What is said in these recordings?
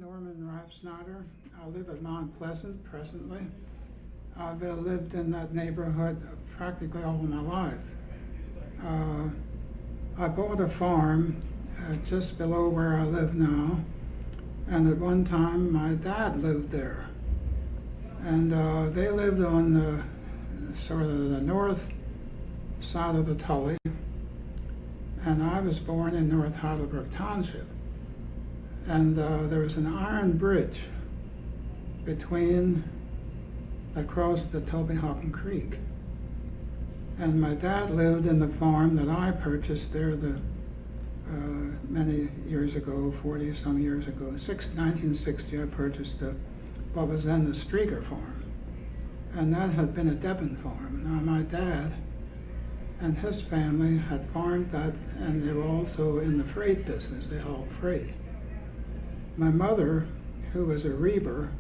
Norman Reifsnyder. I live at Mount Pleasant presently. I've lived in that neighborhood practically all of my life. I bought a farm just below where I live now, and at one time my dad lived there. And they lived on the sort of the north side of the Tully, and I was born in North Heidelberg Township. And there was an iron bridge that crossed the Tobyhocken Creek. And my dad lived in the farm that I purchased there many years ago, 40-some years ago. 1960, I purchased what was then the Strieger farm. And that had been a Debon farm. Now, my dad and his family had farmed that, and they were also in the freight business. They hauled freight. My mother, who was a reaper,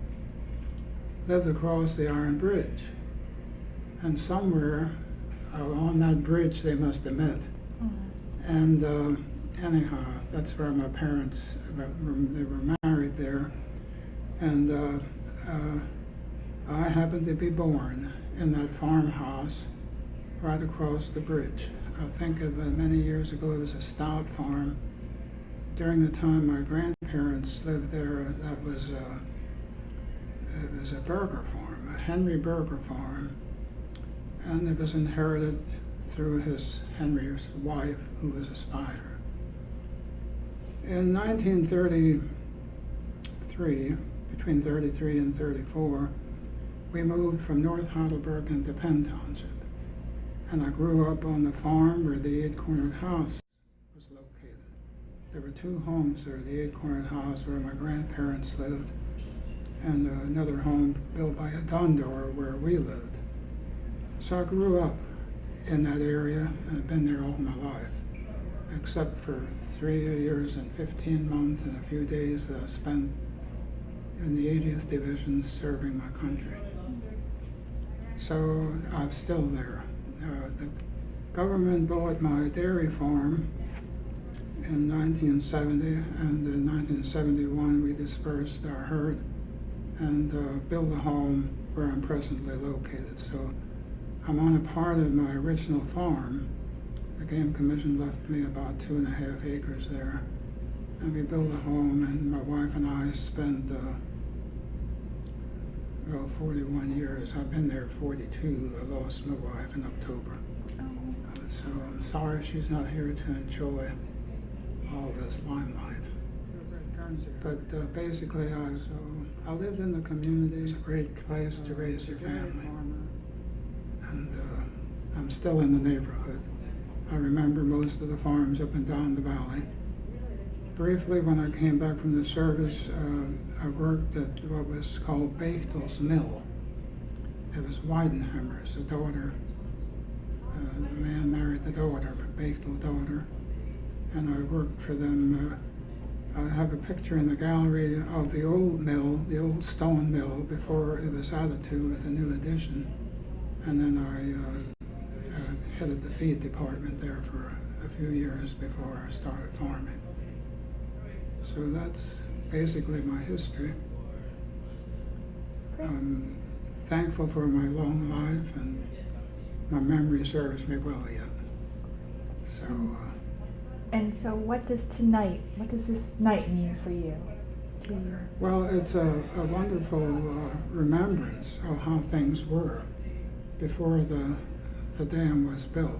lived across the iron bridge. And somewhere on that bridge they must have met. Mm-hmm. And anyhow, that's where my parents, they were married there. And I happened to be born in that farmhouse right across the bridge. I think of many years ago, it was a stout farm. During the time my grandparents lived there, it was a Berger farm, a Henry Berger farm, and it was inherited through Henry's wife, who was a spider. In 1933, between 33 and 34, we moved from North Heidelberg into Penn Township, and I grew up on the farm where the eight-cornered house was located. There were two homes there, the eight-cornered house where my grandparents lived, and another home built by a Dondor where we lived. So I grew up in that area, and I've been there all my life, except for 3 years and 15 months and a few days that I spent in the 80th Division serving my country. So I'm still there. The government bought my dairy farm in 1970, and in 1971 we dispersed our herd and built a home where I'm presently located. So I'm on a part of my original farm. The Game Commission left me about 2.5 acres there, and we built a home, and my wife and I spent 41 years. I've been there 42. I lost my wife in October. So I'm sorry she's not here to enjoy all this limelight. But basically, I lived in the community. It's a great place to raise your family. And I'm still in the neighborhood. I remember most of the farms up and down the valley. Briefly, when I came back from the service, I worked at what was called Bechtel's Mill. It was Weidenhammer's, the daughter. The man married the daughter, Bechtel's daughter, and I worked for them. I have a picture in the gallery of the old mill, the old stone mill, before it was added to with a new addition. And then I headed the feed department there for a few years before I started farming. So that's basically my history. I'm thankful for my long life, and my memory serves me well yet. So. And so what does this night mean for you? Well, it's a wonderful remembrance of how things were before the dam was built.